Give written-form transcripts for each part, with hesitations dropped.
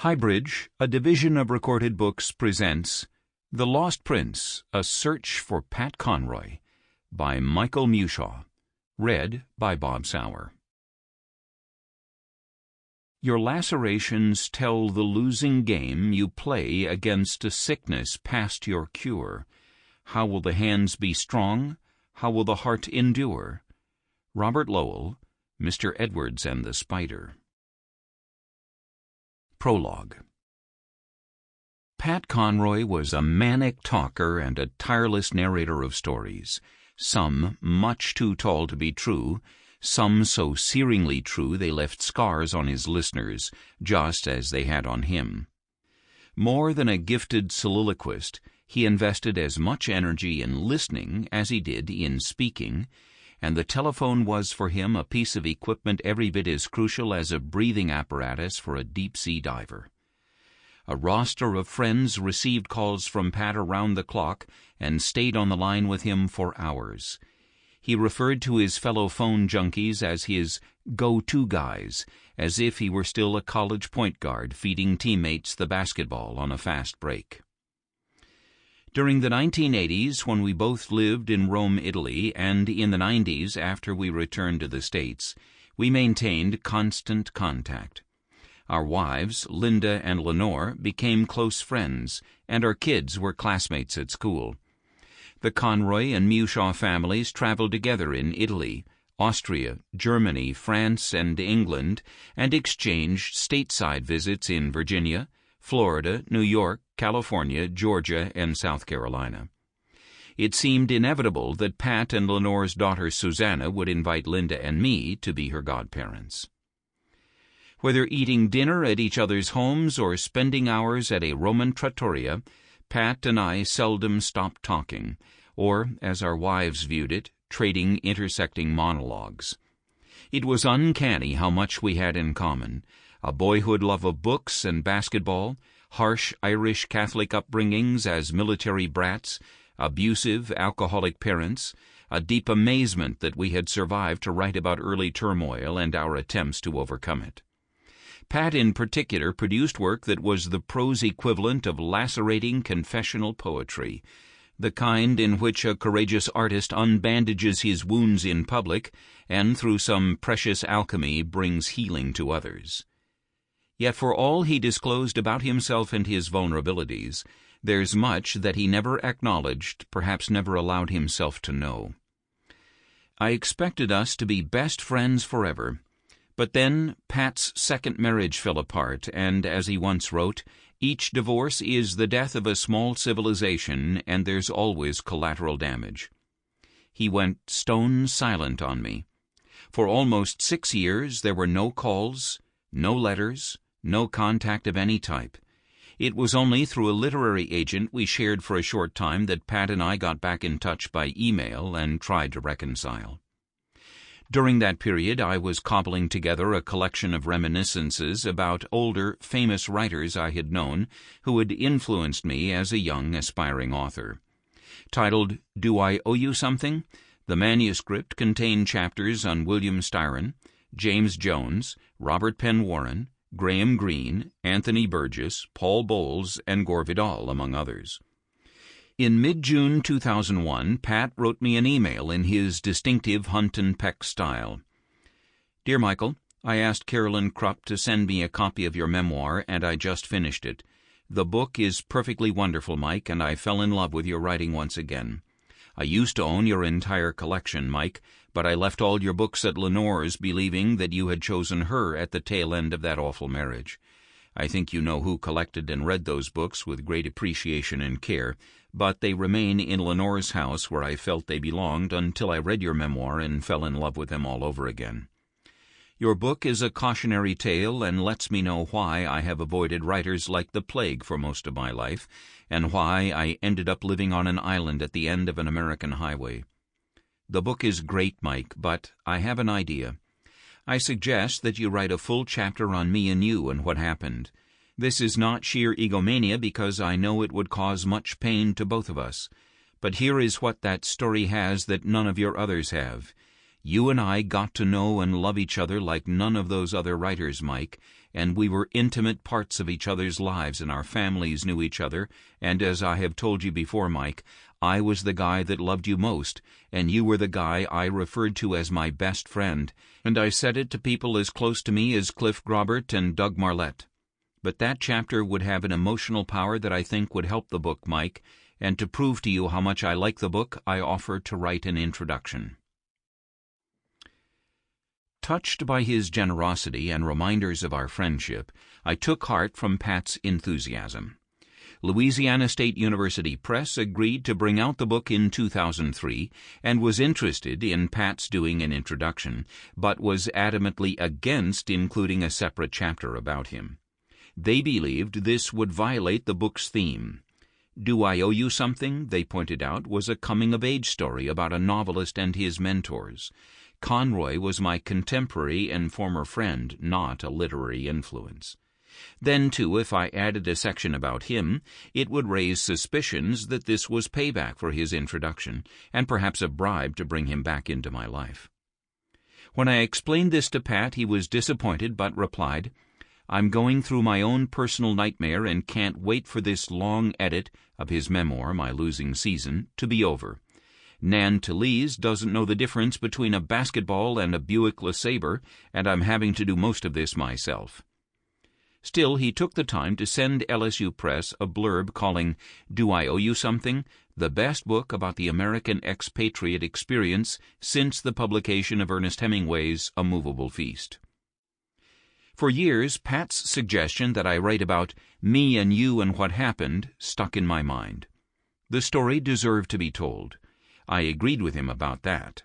HighBridge, a division of Recorded Books, presents The Lost Prince, A Search for Pat Conroy, by Michael Mewshaw, read by Bob Souer. Your lacerations tell the losing game you play against a sickness past your cure. How will the hands be strong? How will the heart endure? Robert Lowell, Mr. Edwards and the Spider. Prologue. Pat Conroy was a manic talker and a tireless narrator of stories, some much too tall to be true, some so searingly true they left scars on his listeners, just as they had on him. More than a gifted soliloquist, he invested as much energy in listening as he did in speaking, and the telephone was for him a piece of equipment every bit as crucial as a breathing apparatus for a deep-sea diver. A roster of friends received calls from Pat around the clock and stayed on the line with him for hours. He referred to his fellow phone junkies as his go-to guys, as if he were still a college point guard feeding teammates the basketball on a fast break. During the 1980s, when we both lived in Rome, Italy, and in the 90s after we returned to the States, we maintained constant contact. Our wives, Linda and Lenore, became close friends, and our kids were classmates at school. The Conroy and Mewshaw families traveled together in Italy, Austria, Germany, France, and England, and exchanged stateside visits in Virginia, Florida, New York, California, Georgia, and South Carolina. It seemed inevitable that Pat and Lenore's daughter Susanna would invite Linda and me to be her godparents. Whether eating dinner at each other's homes or spending hours at a Roman trattoria, Pat and I seldom stopped talking, or, as our wives viewed it, trading intersecting monologues. It was uncanny how much we had in common: a boyhood love of books and basketball, harsh Irish Catholic upbringings as military brats, abusive, alcoholic parents, a deep amazement that we had survived to write about early turmoil and our attempts to overcome it. Pat in particular produced work that was the prose equivalent of lacerating confessional poetry, the kind in which a courageous artist unbandages his wounds in public and through some precious alchemy brings healing to others. Yet for all he disclosed about himself and his vulnerabilities, there's much that he never acknowledged, perhaps never allowed himself to know. I expected us to be best friends forever, but then Pat's second marriage fell apart, and, as he once wrote, each divorce is the death of a small civilization, and there's always collateral damage. He went stone silent on me. For almost 6 years there were no calls, no letters, no contact of any type. It was only through a literary agent we shared for a short time that Pat and I got back in touch by email and tried to reconcile. During that period, I was cobbling together a collection of reminiscences about older, famous writers I had known who had influenced me as a young, aspiring author. Titled, "Do I Owe You Something?" the manuscript contained chapters on William Styron, James Jones, Robert Penn Warren, Graham Greene, Anthony Burgess, Paul Bowles, and Gore Vidal, among others. In mid-June 2001, Pat wrote me an email in his distinctive Hunt and Peck style. "Dear Michael, I asked Carolyn Krupp to send me a copy of your memoir, and I just finished it. The book is perfectly wonderful, Mike, and I fell in love with your writing once again. I used to own your entire collection, Mike, but I left all your books at Lenore's believing that you had chosen her at the tail end of that awful marriage. I think you know who collected and read those books with great appreciation and care, but they remain in Lenore's house where I felt they belonged until I read your memoir and fell in love with them all over again. Your book is a cautionary tale and lets me know why I have avoided writers like the plague for most of my life, and why I ended up living on an island at the end of an American highway. The book is great, Mike, but I have an idea. I suggest that you write a full chapter on me and you and what happened. This is not sheer egomania because I know it would cause much pain to both of us. But here is what that story has that none of your others have. You and I got to know and love each other like none of those other writers, Mike, and we were intimate parts of each other's lives, and our families knew each other, and as I have told you before, Mike, I was the guy that loved you most, and you were the guy I referred to as my best friend, and I said it to people as close to me as Cliff Grobert and Doug Marlette. But that chapter would have an emotional power that I think would help the book, Mike, and to prove to you how much I like the book, I offer to write an introduction. Touched by his generosity and reminders of our friendship, I took heart from Pat's enthusiasm. Louisiana State University Press agreed to bring out the book in 2003 and was interested in Pat's doing an introduction, but was adamantly against including a separate chapter about him. They believed this would violate the book's theme. Do I Owe You Something, they pointed out, was a coming-of-age story about a novelist and his mentors. Conroy was my contemporary and former friend, not a literary influence. Then, too, if I added a section about him, it would raise suspicions that this was payback for his introduction, and perhaps a bribe to bring him back into my life. When I explained this to Pat, he was disappointed, but replied, I'm going through my own personal nightmare and can't wait for this long edit of his memoir, My Losing Season, to be over. Nan Talese doesn't know the difference between a basketball and a Buick LeSabre, and I'm having to do most of this myself. Still, he took the time to send LSU Press a blurb calling Do I Owe You Something? The best book about the American expatriate experience since the publication of Ernest Hemingway's A Movable Feast. For years, Pat's suggestion that I write about me and you and what happened stuck in my mind. The story deserved to be told. I agreed with him about that.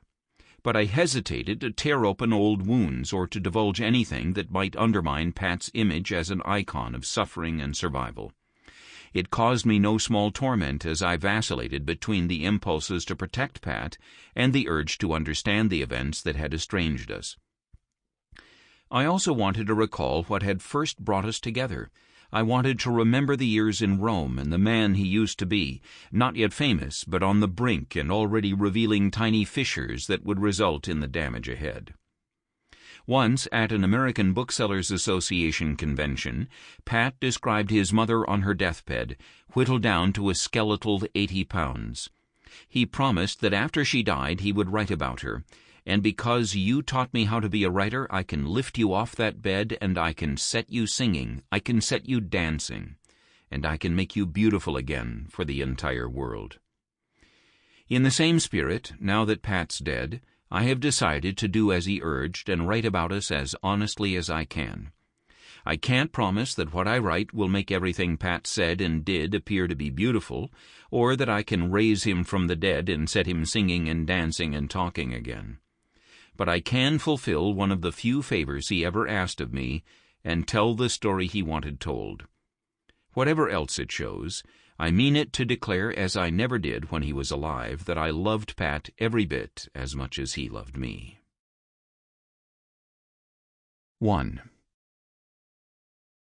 But I hesitated to tear open old wounds or to divulge anything that might undermine Pat's image as an icon of suffering and survival. It caused me no small torment as I vacillated between the impulses to protect Pat and the urge to understand the events that had estranged us. I also wanted to recall what had first brought us together. I wanted to remember the years in Rome and the man he used to be, not yet famous, but on the brink and already revealing tiny fissures that would result in the damage ahead. Once, at an American Booksellers Association convention, Pat described his mother on her deathbed, whittled down to a skeletal 80 pounds. He promised that after she died he would write about her, and because you taught me how to be a writer, I can lift you off that bed, and I can set you singing, I can set you dancing, and I can make you beautiful again for the entire world. In the same spirit, now that Pat's dead, I have decided to do as he urged and write about us as honestly as I can. I can't promise that what I write will make everything Pat said and did appear to be beautiful, or that I can raise him from the dead and set him singing and dancing and talking again. But I can fulfill one of the few favors he ever asked of me and tell the story he wanted told. Whatever else it shows, I mean it to declare, as I never did when he was alive, that I loved Pat every bit as much as he loved me. 1.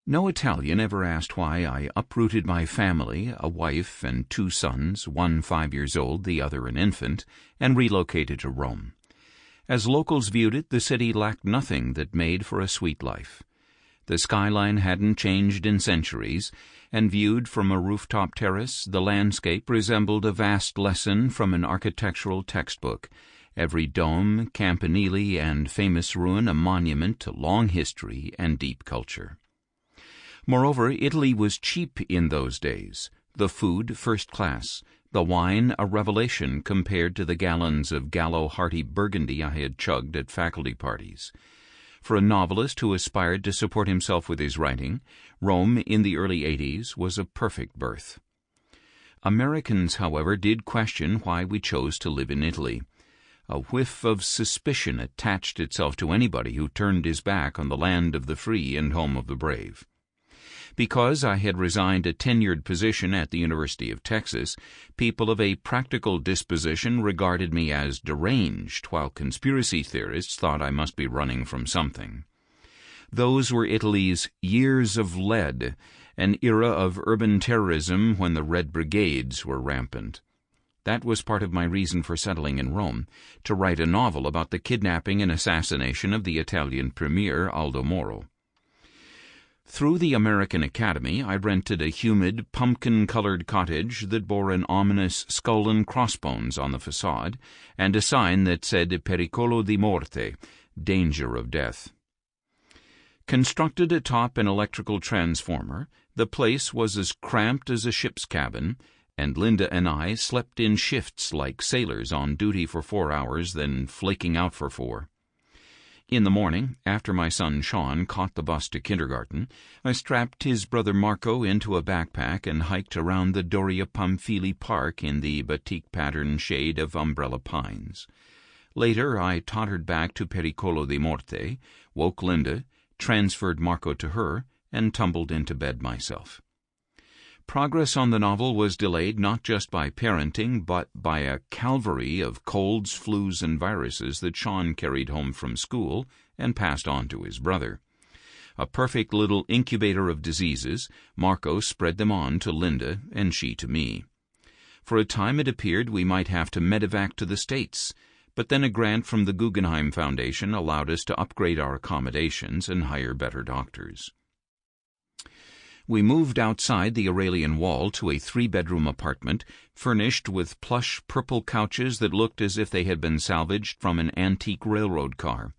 No Italian ever asked why I uprooted my family, a wife and 2 sons, one 5 years old, the other an infant, and relocated to Rome. As locals viewed it, the city lacked nothing that made for a sweet life. The skyline hadn't changed in centuries, and viewed from a rooftop terrace, the landscape resembled a vast lesson from an architectural textbook, every dome, campanile, and famous ruin a monument to long history and deep culture. Moreover, Italy was cheap in those days, the food first class, the wine a revelation compared to the gallons of Gallo-Hearty Burgundy I had chugged at faculty parties. For a novelist who aspired to support himself with his writing, Rome in the early 80s was a perfect berth. Americans, however, did question why we chose to live in Italy. A whiff of suspicion attached itself to anybody who turned his back on the land of the free and home of the brave. Because I had resigned a tenured position at the University of Texas, people of a practical disposition regarded me as deranged, while conspiracy theorists thought I must be running from something. Those were Italy's years of lead, an era of urban terrorism when the Red Brigades were rampant. That was part of my reason for settling in Rome, to write a novel about the kidnapping and assassination of the Italian premier Aldo Moro. Through the American Academy, I rented a humid, pumpkin-colored cottage that bore an ominous skull and crossbones on the facade, and a sign that said "Pericolo di morte," danger of death. Constructed atop an electrical transformer, the place was as cramped as a ship's cabin, and Linda and I slept in shifts like sailors on duty for 4 hours, then flaking out for 4. In the morning, after my son Sean caught the bus to kindergarten, I strapped his brother Marco into a backpack and hiked around the Doria Pamphili Park in the batik-patterned shade of umbrella pines. Later, I tottered back to Pericolo di Morte, woke Linda, transferred Marco to her, and tumbled into bed myself. Progress on the novel was delayed not just by parenting, but by a calvary of colds, flus, and viruses that Sean carried home from school and passed on to his brother. A perfect little incubator of diseases, Marco spread them on to Linda and she to me. For a time it appeared we might have to medevac to the States, but then a grant from the Guggenheim Foundation allowed us to upgrade our accommodations and hire better doctors. We moved outside the Aurelian Wall to a 3-bedroom apartment, furnished with plush purple couches that looked as if they had been salvaged from an antique railroad car.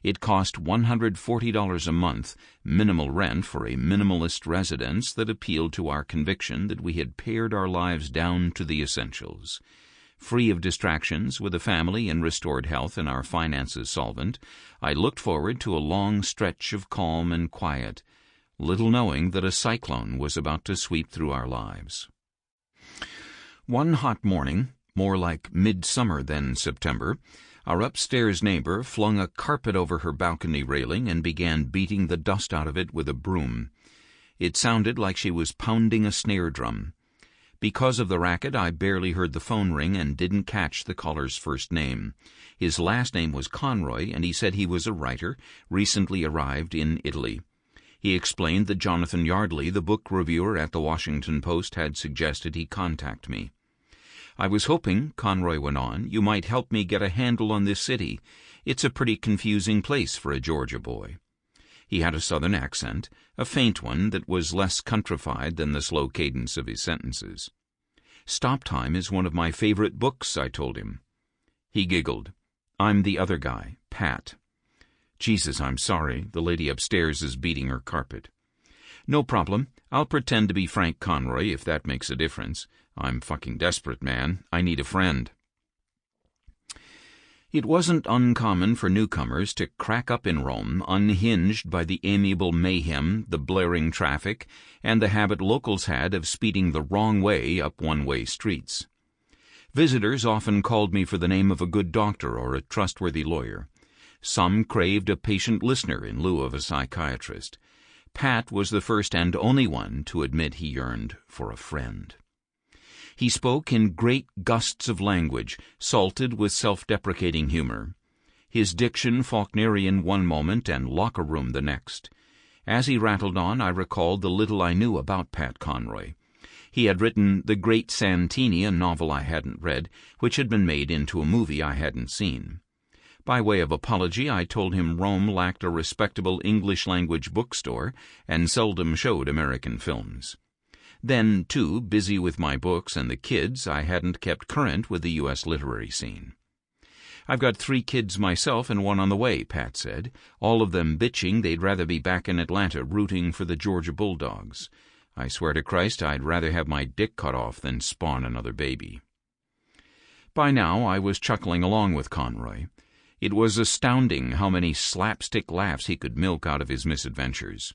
It cost $140 a month, minimal rent for a minimalist residence that appealed to our conviction that we had pared our lives down to the essentials. Free of distractions, with a family and restored health and our finances solvent, I looked forward to a long stretch of calm and quiet, little knowing that a cyclone was about to sweep through our lives. One hot morning, more like midsummer than September, our upstairs neighbor flung a carpet over her balcony railing and began beating the dust out of it with a broom. It sounded like she was pounding a snare drum. Because of the racket, I barely heard the phone ring and didn't catch the caller's first name. His last name was Conroy, and he said he was a writer, recently arrived in Italy. He explained that Jonathan Yardley, the book reviewer at the Washington Post, had suggested he contact me. "I was hoping," Conroy went on, "you might help me get a handle on this city. It's a pretty confusing place for a Georgia boy." He had a southern accent, a faint one that was less countrified than the slow cadence of his sentences. "Stop Time is one of my favorite books," I told him. He giggled. "I'm the other guy, Pat." "Jesus, I'm sorry. The lady upstairs is beating her carpet." "No problem. I'll pretend to be Frank Conroy if that makes a difference. I'm fucking desperate, man. I need a friend." It wasn't uncommon for newcomers to crack up in Rome, unhinged by the amiable mayhem, the blaring traffic, and the habit locals had of speeding the wrong way up one-way streets. Visitors often called me for the name of a good doctor or a trustworthy lawyer. Some craved a patient listener in lieu of a psychiatrist. Pat was the first and only one to admit he yearned for a friend. He spoke in great gusts of language, salted with self-deprecating humor. His diction Faulknerian one moment and locker room the next. As he rattled on, I recalled the little I knew about Pat Conroy. He had written The Great Santini, a novel I hadn't read, which had been made into a movie I hadn't seen. By way of apology, I told him Rome lacked a respectable English-language bookstore and seldom showed American films. Then, too, busy with my books and the kids, I hadn't kept current with the U.S. literary scene. "I've got 3 kids myself and 1 on the way," Pat said, all of them bitching they'd rather be back in Atlanta rooting for the Georgia Bulldogs. I swear to Christ I'd rather have my dick cut off than spawn another baby. By now I was chuckling along with Conroy. It was astounding how many slapstick laughs he could milk out of his misadventures.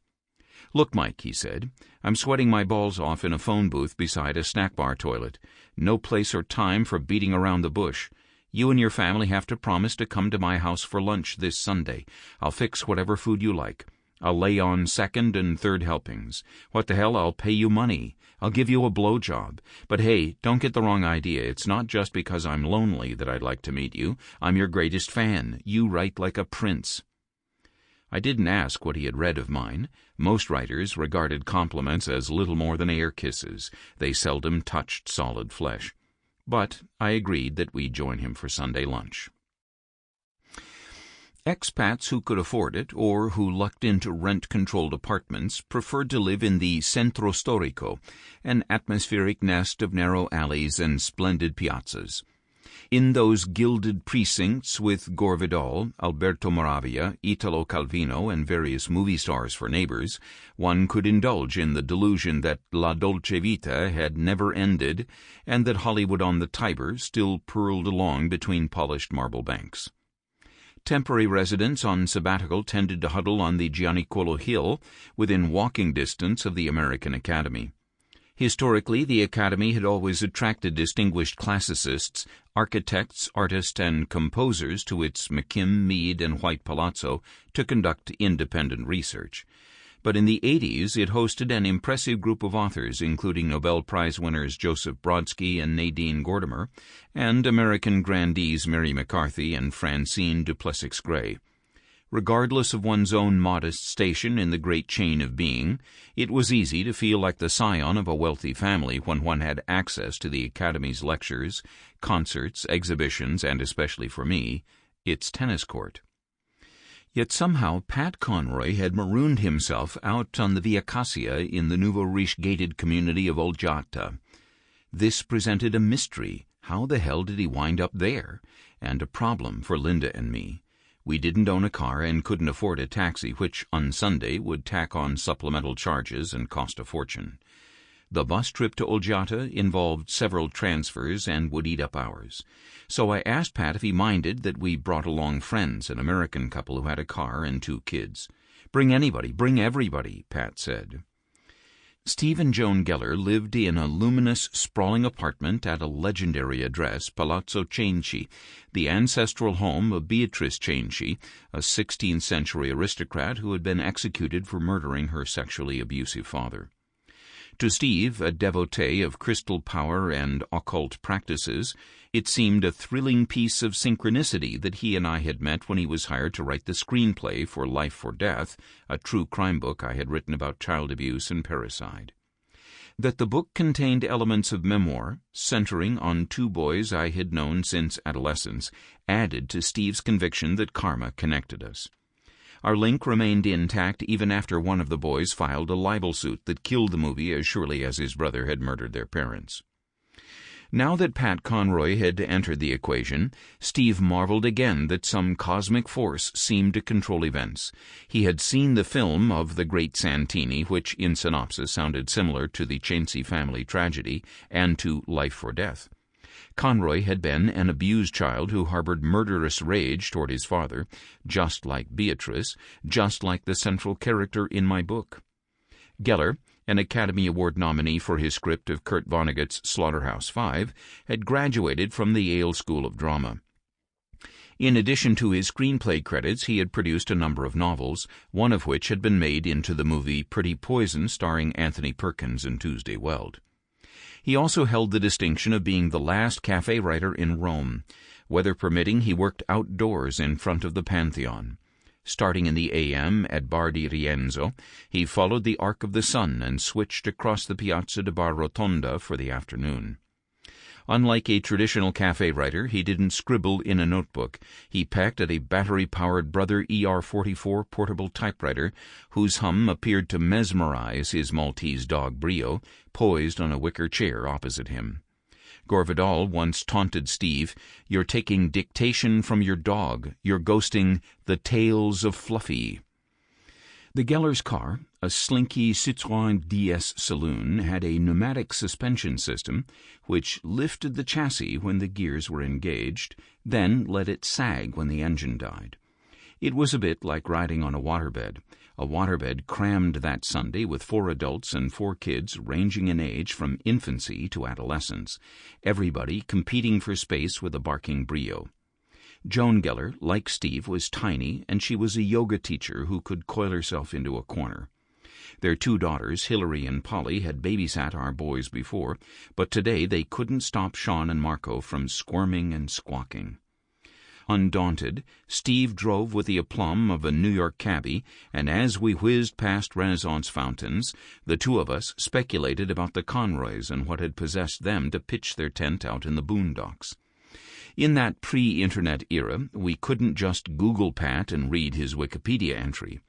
"Look, Mike," he said, "I'm sweating my balls off in a phone booth beside a snack bar toilet. No place or time for beating around the bush. You and your family have to promise to come to my house for lunch this Sunday. I'll fix whatever food you like. I'll lay on 2nd and 3rd helpings. What the hell, I'll pay you money. I'll give you a blowjob. But hey, don't get the wrong idea. It's not just because I'm lonely that I'd like to meet you. I'm your greatest fan. You write like a prince." I didn't ask what he had read of mine. Most writers regarded compliments as little more than air kisses. They seldom touched solid flesh. but I agreed that we join him for Sunday lunch. Expats who could afford it, or who lucked into rent-controlled apartments, preferred to live in the Centro Storico, an atmospheric nest of narrow alleys and splendid piazzas. In those gilded precincts, with Gore Vidal, Alberto Moravia, Italo Calvino, and various movie stars for neighbors, one could indulge in the delusion that La Dolce Vita had never ended, and that Hollywood on the Tiber still purled along between polished marble banks. Temporary residents on sabbatical tended to huddle on the Gianicolo Hill, within walking distance of the American Academy. Historically, the Academy had always attracted distinguished classicists, architects, artists, and composers to its McKim, Mead, and White Palazzo to conduct independent research. But in the 80s, it hosted an impressive group of authors, including Nobel Prize winners Joseph Brodsky and Nadine Gordimer, and American grandees Mary McCarthy and Francine Duplessis Gray. Regardless of one's own modest station in the great chain of being, it was easy to feel like the scion of a wealthy family when one had access to the Academy's lectures, concerts, exhibitions, and, especially for me, its tennis court. Yet somehow Pat Conroy had marooned himself out on the Via Cassia in the Nouveau Riche gated community of Olgiata. This presented a mystery. How the hell did he wind up there? And a problem for Linda and me. We didn't own a car and couldn't afford a taxi, which on Sunday would tack on supplemental charges and cost a fortune. The bus trip to Olgiata involved several transfers and would eat up hours. So I asked Pat if he minded that we brought along friends, an American couple who had a car and 2 kids. "Bring anybody, bring everybody," Pat said. Steve and Joan Geller lived in a luminous, sprawling apartment at a legendary address, Palazzo Cenci, the ancestral home of Beatrice Cenci, a 16th-century aristocrat who had been executed for murdering her sexually abusive father. To Steve, a devotee of crystal power and occult practices, it seemed a thrilling piece of synchronicity that he and I had met when he was hired to write the screenplay for Life for Death, a true crime book I had written about child abuse and parricide. That the book contained elements of memoir, centering on 2 boys I had known since adolescence, added to Steve's conviction that karma connected us. Our link remained intact even after one of the boys filed a libel suit that killed the movie as surely as his brother had murdered their parents. Now that Pat Conroy had entered the equation, Steve marveled again that some cosmic force seemed to control events. He had seen the film of the great Santini, which in synopsis sounded similar to the Cenci family tragedy and to Life for Death. Conroy had been an abused child who harbored murderous rage toward his father, just like Beatrice, just like the central character in my book. Geller, an Academy Award nominee for his script of Kurt Vonnegut's Slaughterhouse-Five, had graduated from the Yale School of Drama. In addition to his screenplay credits, he had produced a number of novels, one of which had been made into the movie Pretty Poison starring Anthony Perkins and Tuesday Weld. He also held the distinction of being the last cafe writer in Rome. Weather permitting, he worked outdoors in front of the Pantheon. Starting in the a.m. at Bar di Rienzo, he followed the arc of the sun and switched across the Piazza de Bar Rotonda for the afternoon. Unlike a traditional cafe writer, he didn't scribble in a notebook. He pecked at a battery-powered Brother ER-44 portable typewriter, whose hum appeared to mesmerize his Maltese dog Brio, poised on a wicker chair opposite him. Gore Vidal once taunted Steve, "You're taking dictation from your dog. You're ghosting the tales of Fluffy." The Geller's car, a slinky Citroën DS saloon, had a pneumatic suspension system which lifted the chassis when the gears were engaged, then let it sag when the engine died. It was a bit like riding on a waterbed crammed that Sunday with 4 adults and 4 kids ranging in age from infancy to adolescence, everybody competing for space with a barking Brio. Joan Geller, like Steve, was tiny, and she was a yoga teacher who could coil herself into a corner. Their 2 daughters, Hillary and Polly, had babysat our boys before, but today they couldn't stop Sean and Marco from squirming and squawking. Undaunted, Steve drove with the aplomb of a New York cabbie, and as we whizzed past Renaissance fountains, the two of us speculated about the Conroys and what had possessed them to pitch their tent out in the boondocks. In that pre-internet era, we couldn't just Google Pat and read his Wikipedia entry.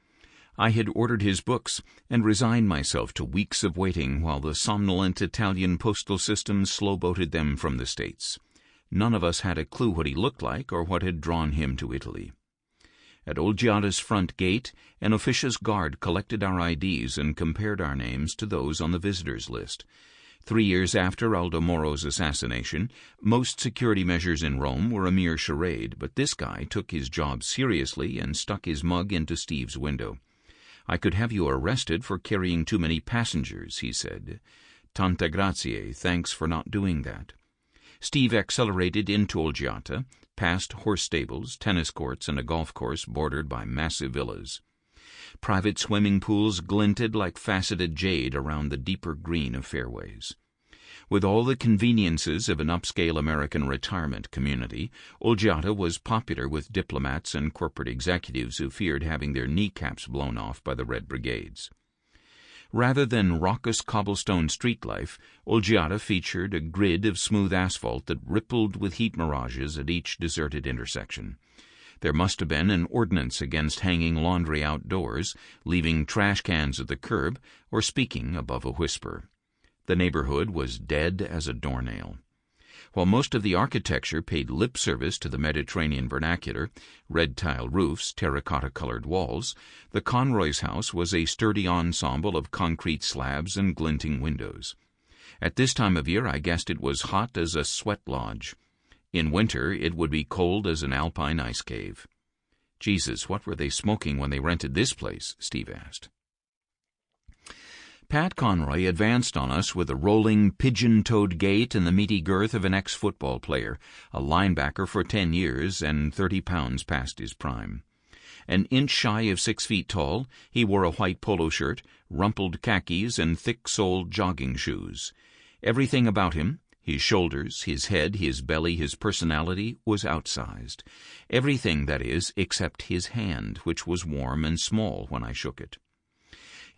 I had ordered his books and resigned myself to weeks of waiting while the somnolent Italian postal system slow-boated them from the States. None of us had a clue what he looked like or what had drawn him to Italy. At Olgiata's front gate, an officious guard collected our IDs and compared our names to those on the visitors list. 3 years after Aldo Moro's assassination, most security measures in Rome were a mere charade, but this guy took his job seriously and stuck his mug into Steve's window. "I could have you arrested for carrying too many passengers," he said. "Tanta grazie, thanks for not doing that." Steve accelerated into Olgiata, past horse stables, tennis courts, and a golf course bordered by massive villas. Private swimming pools glinted like faceted jade around the deeper green of fairways. With all the conveniences of an upscale American retirement community, Olgiata was popular with diplomats and corporate executives who feared having their kneecaps blown off by the Red Brigades. Rather than raucous cobblestone street life, Olgiata featured a grid of smooth asphalt that rippled with heat mirages at each deserted intersection. There must have been an ordinance against hanging laundry outdoors, leaving trash cans at the curb, or speaking above a whisper. The neighborhood was dead as a doornail. While most of the architecture paid lip service to the Mediterranean vernacular, red-tile roofs, terracotta-colored walls, the Conroy's house was a sturdy ensemble of concrete slabs and glinting windows. At this time of year I guessed it was hot as a sweat lodge. In winter it would be cold as an alpine ice cave. "Jesus, what were they smoking when they rented this place?" Steve asked. Pat Conroy advanced on us with a rolling, pigeon-toed gait and the meaty girth of an ex-football player, a linebacker for 10 years and 30 pounds past his prime. An inch shy of 6 feet tall, he wore a white polo shirt, rumpled khakis, and thick-soled jogging shoes. Everything about him, his shoulders, his head, his belly, his personality, was outsized. Everything, that is, except his hand, which was warm and small when I shook it.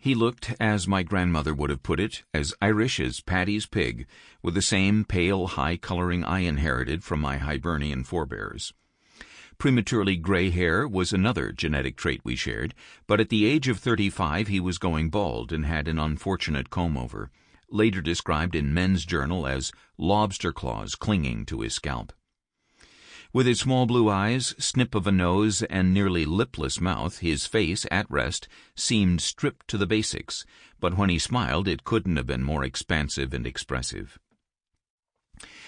He looked, as my grandmother would have put it, as Irish as Paddy's pig, with the same pale, high-coloring I inherited from my Hibernian forebears. Prematurely gray hair was another genetic trait we shared, but at the age of 35 he was going bald and had an unfortunate comb-over, later described in Men's Journal as lobster claws clinging to his scalp. With his small blue eyes, snip of a nose, and nearly lipless mouth, his face, at rest, seemed stripped to the basics, but when he smiled it couldn't have been more expansive and expressive.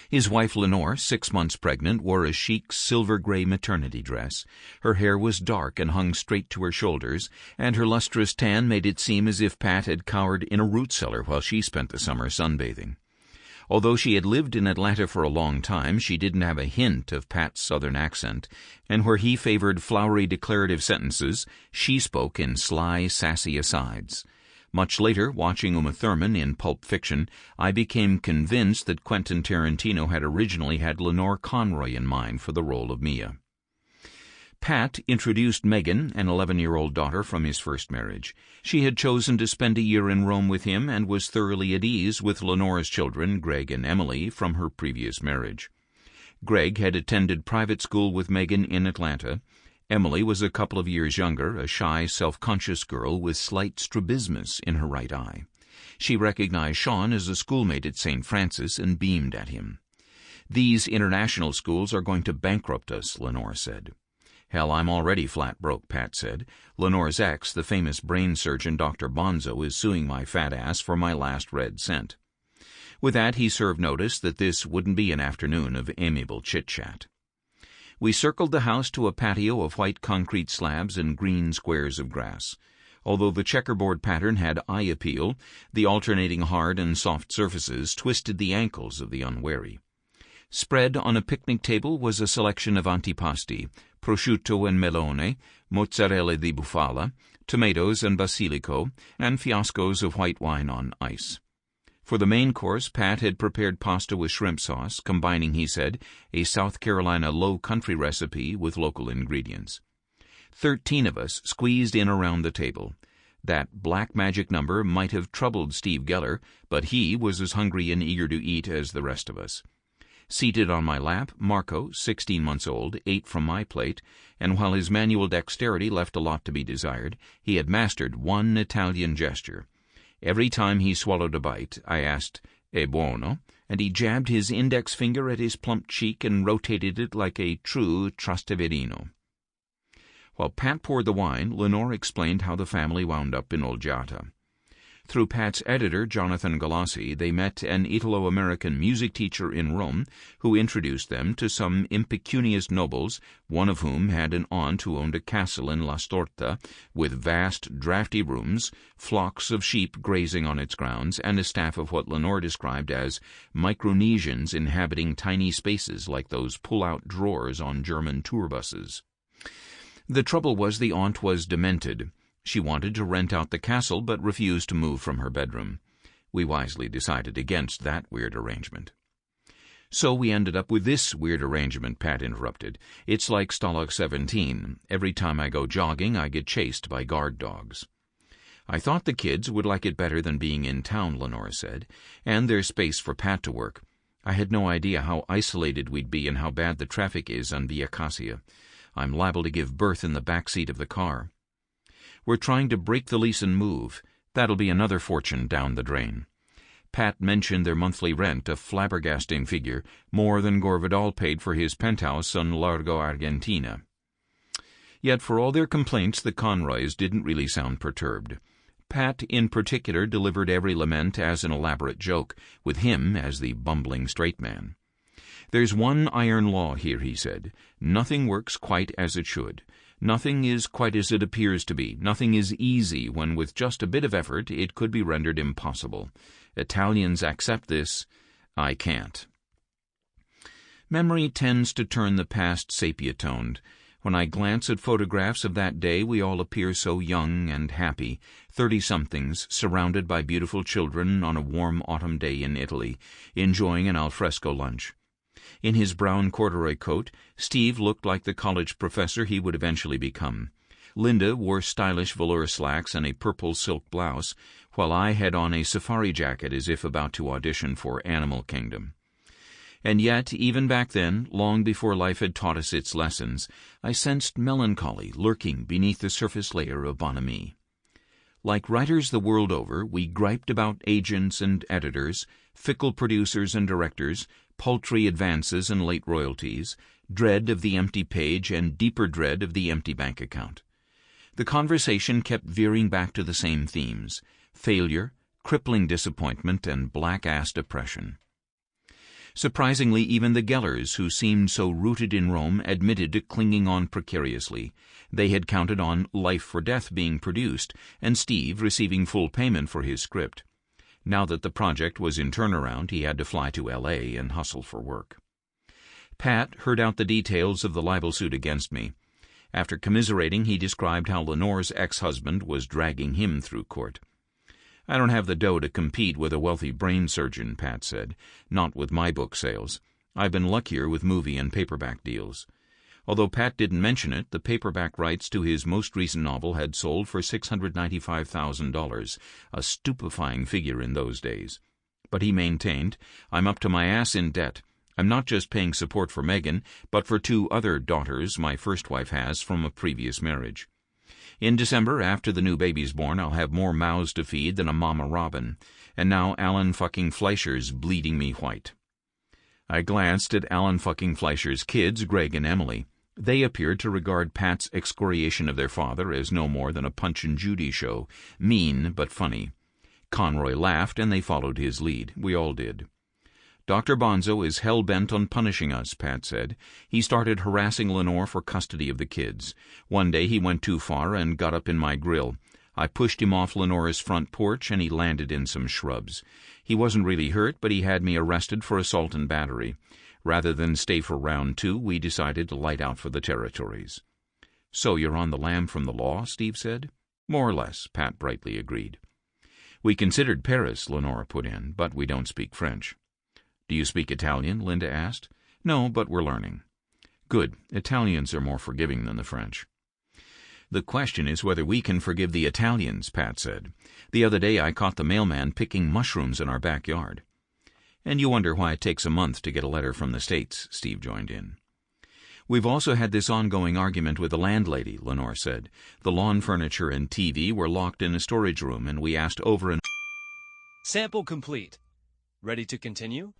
His wife Lenore, 6 months pregnant, wore a chic silver-gray maternity dress. Her hair was dark and hung straight to her shoulders, and her lustrous tan made it seem as if Pat had cowered in a root cellar while she spent the summer sunbathing. Although she had lived in Atlanta for a long time, she didn't have a hint of Pat's southern accent, and where he favored flowery declarative sentences, she spoke in sly, sassy asides. Much later, watching Uma Thurman in Pulp Fiction, I became convinced that Quentin Tarantino had originally had Lenore Conroy in mind for the role of Mia. Pat introduced Megan, an 11-year-old daughter from his first marriage. She had chosen to spend a year in Rome with him and was thoroughly at ease with Lenore's children, Greg and Emily, from her previous marriage. Greg had attended private school with Megan in Atlanta. Emily was a couple of years younger, a shy, self-conscious girl with slight strabismus in her right eye. She recognized Sean as a schoolmate at St. Francis and beamed at him. "These international schools are going to bankrupt us," Lenore said. "Hell, I'm already flat broke," Pat said. "Lenore's ex, the famous brain surgeon Dr. Bonzo, is suing my fat ass for my last red cent." With that, he served notice that this wouldn't be an afternoon of amiable chit-chat. We circled the house to a patio of white concrete slabs and green squares of grass. Although the checkerboard pattern had eye appeal, the alternating hard and soft surfaces twisted the ankles of the unwary. Spread on a picnic table was a selection of antipasti, prosciutto and melone, mozzarella di bufala, tomatoes and basilico, and fiascos of white wine on ice. For the main course, Pat had prepared pasta with shrimp sauce, combining, he said, a South Carolina low country recipe with local ingredients. 13 of us squeezed in around the table. That black magic number might have troubled Steve Geller, but he was as hungry and eager to eat as the rest of us. Seated on my lap, Marco, 16 months old, ate from my plate, and while his manual dexterity left a lot to be desired, he had mastered one Italian gesture. Every time he swallowed a bite, I asked, "È buono?" and he jabbed his index finger at his plump cheek and rotated it like a true Trasteverino. While Pat poured the wine, Lenore explained how the family wound up in Olgiata. Through Pat's editor, Jonathan Galassi, they met an Italo-American music teacher in Rome who introduced them to some impecunious nobles, one of whom had an aunt who owned a castle in La Storta with vast, draughty rooms, flocks of sheep grazing on its grounds, and a staff of what Lenore described as Micronesians inhabiting tiny spaces like those pull-out drawers on German tour buses. The trouble was the aunt was demented. She wanted to rent out the castle, but refused to move from her bedroom. We wisely decided against that weird arrangement. "So we ended up with this weird arrangement," Pat interrupted. "It's like Stalag 17. Every time I go jogging, I get chased by guard dogs." "I thought the kids would like it better than being in town," Lenore said, "and there's space for Pat to work. I had no idea how isolated we'd be and how bad the traffic is on Via Cassia. I'm liable to give birth in the back seat of the car. We're trying to break the lease and move. That'll be another fortune down the drain." Pat mentioned their monthly rent, a flabbergasting figure, more than Gore Vidal paid for his penthouse on Largo Argentina. Yet for all their complaints, the Conroys didn't really sound perturbed. Pat, in particular, delivered every lament as an elaborate joke, with him as the bumbling straight man. "There's one iron law here," he said. "Nothing works quite as it should. Nothing is quite as it appears to be. Nothing is easy when with just a bit of effort it could be rendered impossible. Italians accept this. I can't." Memory tends to turn the past sepia-toned. When I glance at photographs of that day, we all appear so young and happy, 30-somethings surrounded by beautiful children on a warm autumn day in Italy, enjoying an alfresco lunch. In his brown corduroy coat, Steve looked like the college professor he would eventually become. Linda wore stylish velour slacks and a purple silk blouse, while I had on a safari jacket as if about to audition for Animal Kingdom. And yet, even back then, long before life had taught us its lessons, I sensed melancholy lurking beneath the surface layer of bonhomie. Like writers the world over, we griped about agents and editors, fickle producers and directors, paltry advances and late royalties, dread of the empty page and deeper dread of the empty bank account. The conversation kept veering back to the same themes: failure, crippling disappointment, and black-ass depression. Surprisingly, even the Gellers, who seemed so rooted in Rome, admitted to clinging on precariously. They had counted on Life for Death being produced, and Steve receiving full payment for his script. Now that the project was in turnaround, he had to fly to L.A. and hustle for work. Pat heard out the details of the libel suit against me. After commiserating, he described how Lenore's ex-husband was dragging him through court. "I don't have the dough to compete with a wealthy brain surgeon," Pat said. "Not with my book sales. I've been luckier with movie and paperback deals." Although Pat didn't mention it, the paperback rights to his most recent novel had sold for $695,000, a stupefying figure in those days. But he maintained, "I'm up to my ass in debt. I'm not just paying support for Megan, but for 2 other daughters my first wife has from a previous marriage. In December, after the new baby's born, I'll have more mouths to feed than a mama robin. And now Alan fucking Fleischer's bleeding me white." I glanced at Alan fucking Fleischer's kids, Greg and Emily. They appeared to regard Pat's excoriation of their father as no more than a Punch and Judy show, mean but funny. Conroy laughed, and they followed his lead. We all did. "Dr. Bonzo is hell-bent on punishing us," Pat said. "He started harassing Lenore for custody of the kids. One day he went too far and got up in my grill. I pushed him off Lenore's front porch, and he landed in some shrubs. He wasn't really hurt, but he had me arrested for assault and battery. Rather than stay for round 2, we decided to light out for the territories." "So you're on the lam from the law?" Steve said. "More or less," Pat brightly agreed. We considered Paris, Lenora put in, but we don't speak French. Do you speak Italian? Linda asked. No, but we're learning. Good. Italians are more forgiving than the French. The question is whether we can forgive the Italians, Pat said. The other day I caught the mailman picking mushrooms in our backyard. And you wonder why it takes a month to get a letter from the States, Steve joined in. We've also had this ongoing argument with the landlady, Lenore said. The lawn furniture and TV were locked in a storage room, and we asked over and... Sample complete. Ready to continue?